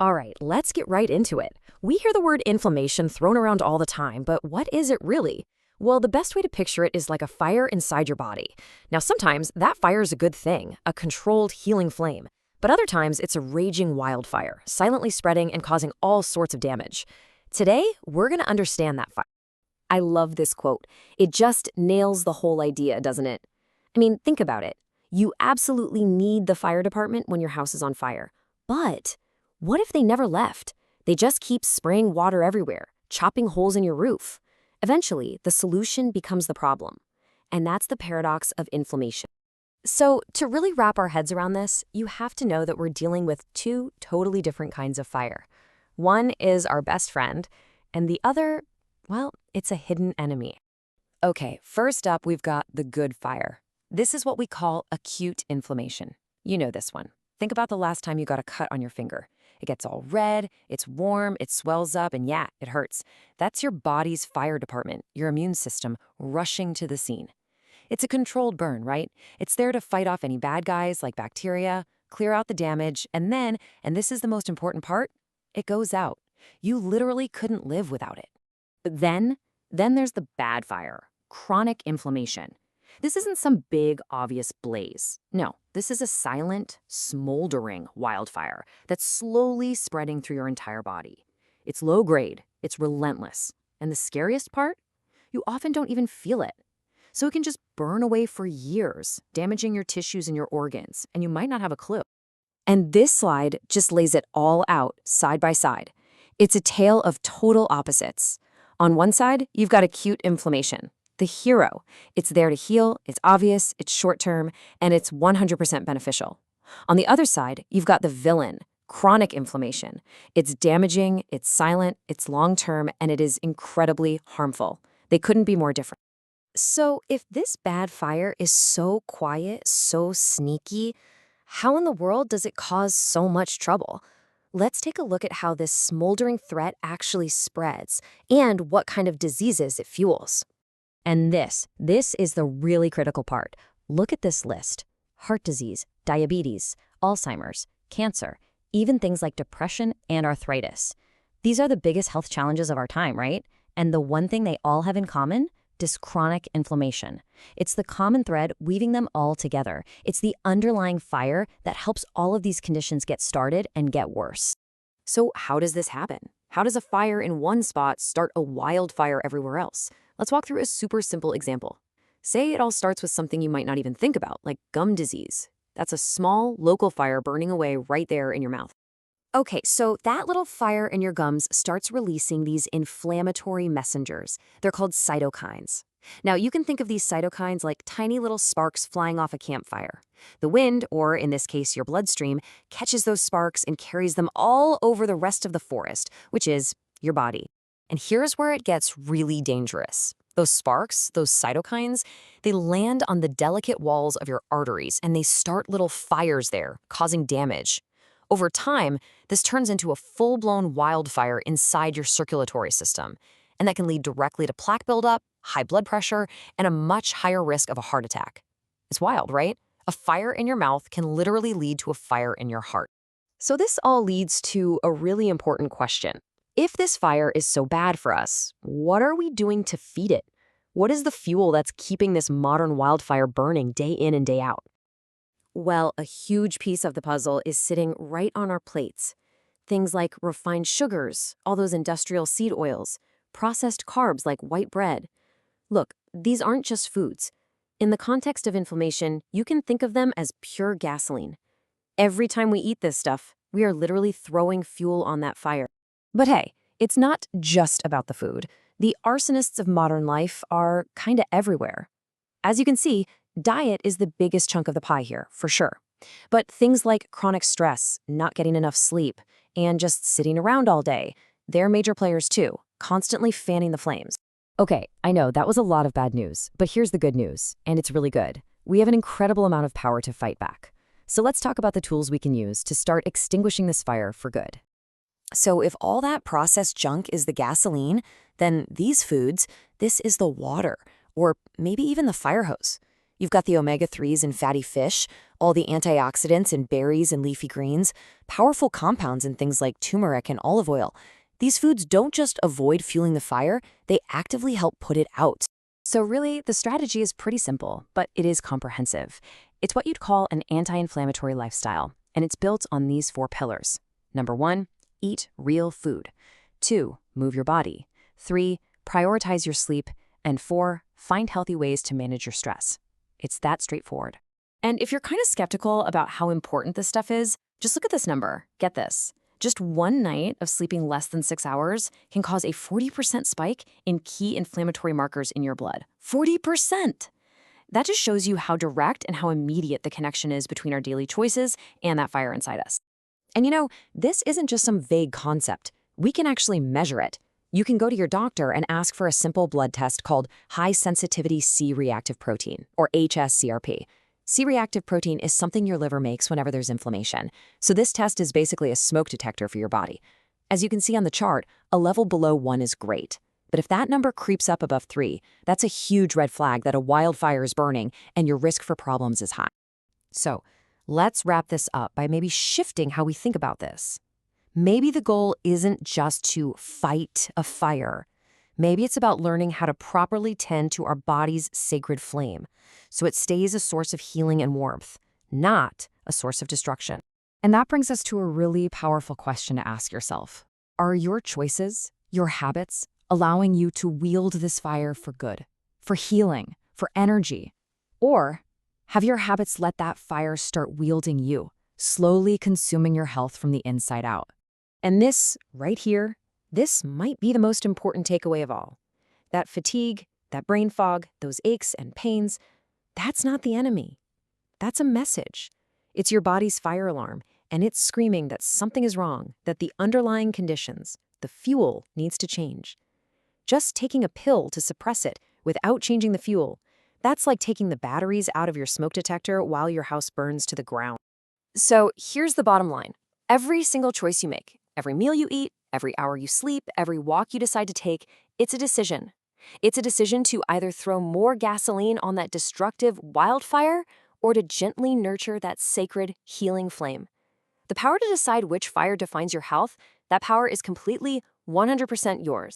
All right, let's get right into it. We hear the word inflammation thrown around all the time, but what is it really? Well, the best way to picture it is like a fire inside your body. Now, sometimes that fire is a good thing, a controlled, healing flame. But other times, it's a raging wildfire, silently spreading and causing all sorts of damage. Today, we're going to understand that fire. I love this quote. It just nails the whole idea, doesn't it? I mean, think about it. You absolutely need the fire department when your house is on fire. But what if they never left? They just keep spraying water everywhere, chopping holes in your roof. Eventually, the solution becomes the problem. And that's the paradox of inflammation. So, to really wrap our heads around this, you have to know that we're dealing with two totally different kinds of fire. One is our best friend, and the other, well, it's a hidden enemy. Okay, first up, we've got the good fire. This is what we call acute inflammation. You know this one. Think about the last time you got a cut on your finger. It gets all red, it's warm, it swells up, and yeah, it hurts. That's your body's fire department, your immune system, rushing to the scene. It's a controlled burn, right? It's there to fight off any bad guys like bacteria, clear out the damage, and then, and this is the most important part, it goes out. You literally couldn't live without it. But then there's the bad fire, chronic inflammation. This isn't some big, obvious blaze. No, this is a silent, smoldering wildfire that's slowly spreading through your entire body. It's low grade, it's relentless, and the scariest part? You often don't even feel it. So it can just burn away for years, damaging your tissues and your organs, and you might not have a clue. And this slide just lays it all out, side by side. It's a tale of total opposites. On one side, you've got acute inflammation. The hero. It's there to heal, it's obvious, it's short-term, and it's 100% beneficial. On the other side, you've got the villain, chronic inflammation. It's damaging, it's silent, it's long-term, and it is incredibly harmful. They couldn't be more different. So if this bad fire is so quiet, so sneaky, how in the world does it cause so much trouble? Let's take a look at how this smoldering threat actually spreads and what kind of diseases it fuels. And this is the really critical part. Look at this list. Heart disease, diabetes, Alzheimer's, cancer, even things like depression and arthritis. These are the biggest health challenges of our time, right? And the one thing they all have in common? This chronic inflammation. It's the common thread weaving them all together. It's the underlying fire that helps all of these conditions get started and get worse. So how does this happen? How does a fire in one spot start a wildfire everywhere else? Let's walk through a super simple example. Say it all starts with something you might not even think about, like gum disease. That's a small, local fire burning away right there in your mouth. Okay, so that little fire in your gums starts releasing these inflammatory messengers. They're called cytokines. Now, you can think of these cytokines like tiny little sparks flying off a campfire. The wind, or in this case your bloodstream, catches those sparks and carries them all over the rest of the forest, which is your body. And here's where it gets really dangerous. Those sparks, those cytokines, they land on the delicate walls of your arteries and they start little fires there, causing damage. Over time, this turns into a full-blown wildfire inside your circulatory system, and that can lead directly to plaque buildup, high blood pressure, and a much higher risk of a heart attack. It's wild, right? A fire in your mouth can literally lead to a fire in your heart. So this all leads to a really important question. If this fire is so bad for us, what are we doing to feed it? What is the fuel that's keeping this modern wildfire burning day in and day out? Well, a huge piece of the puzzle is sitting right on our plates. Things like refined sugars, all those industrial seed oils, processed carbs like white bread. Look, these aren't just foods. In the context of inflammation, you can think of them as pure gasoline. Every time we eat this stuff, we are literally throwing fuel on that fire. But hey, it's not just about the food. The arsonists of modern life are kinda everywhere. As you can see, diet is the biggest chunk of the pie here, for sure. But things like chronic stress, not getting enough sleep, and just sitting around all day, they're major players too, constantly fanning the flames. Okay, I know that was a lot of bad news, but here's the good news, and it's really good. We have an incredible amount of power to fight back. So let's talk about the tools we can use to start extinguishing this fire for good. So if all that processed junk is the gasoline, then these foods, this is the water, or maybe even the fire hose. You've got the omega-3s in fatty fish, All the antioxidants in berries and leafy greens, powerful compounds in things like turmeric and olive oil. These foods don't just avoid fueling the fire, they actively help put it out. So really, the strategy is pretty simple, but it is comprehensive. It's what you'd call an anti-inflammatory lifestyle, and it's built on these 4 pillars. Number 1, eat real food. 2, move your body. 3, prioritize your sleep. And 4, find healthy ways to manage your stress. It's that straightforward. And if you're kind of skeptical about how important this stuff is, just look at this number. Get this. Just one night of sleeping less than 6 hours can cause a 40% spike in key inflammatory markers in your blood. 40%! That just shows you how direct and how immediate the connection is between our daily choices and that fire inside us. And this isn't just some vague concept. We can actually measure it. You can go to your doctor and ask for a simple blood test called high-sensitivity C-reactive protein, or HSCRP. C-reactive protein is something your liver makes whenever there's inflammation. So this test is basically a smoke detector for your body. As you can see on the chart, a level below 1 is great. But if that number creeps up above 3, that's a huge red flag that a wildfire is burning and your risk for problems is high. So let's wrap this up by maybe shifting how we think about this. Maybe the goal isn't just to fight a fire. Maybe it's about learning how to properly tend to our body's sacred flame, so it stays a source of healing and warmth, not a source of destruction. And that brings us to a really powerful question to ask yourself. Are your choices, your habits, allowing you to wield this fire for good, for healing, for energy? Or have your habits let that fire start wielding you, slowly consuming your health from the inside out? And this, right here, this might be the most important takeaway of all. That fatigue, that brain fog, those aches and pains, that's not the enemy. That's a message. It's your body's fire alarm, and it's screaming that something is wrong, that the underlying conditions, the fuel, needs to change. Just taking a pill to suppress it without changing the fuel, that's like taking the batteries out of your smoke detector while your house burns to the ground. So here's the bottom line. Every single choice you make, every meal you eat, every hour you sleep, every walk you decide to take, it's a decision. It's a decision to either throw more gasoline on that destructive wildfire or to gently nurture that sacred, healing flame. The power to decide which fire defines your health, that power is completely 100% yours.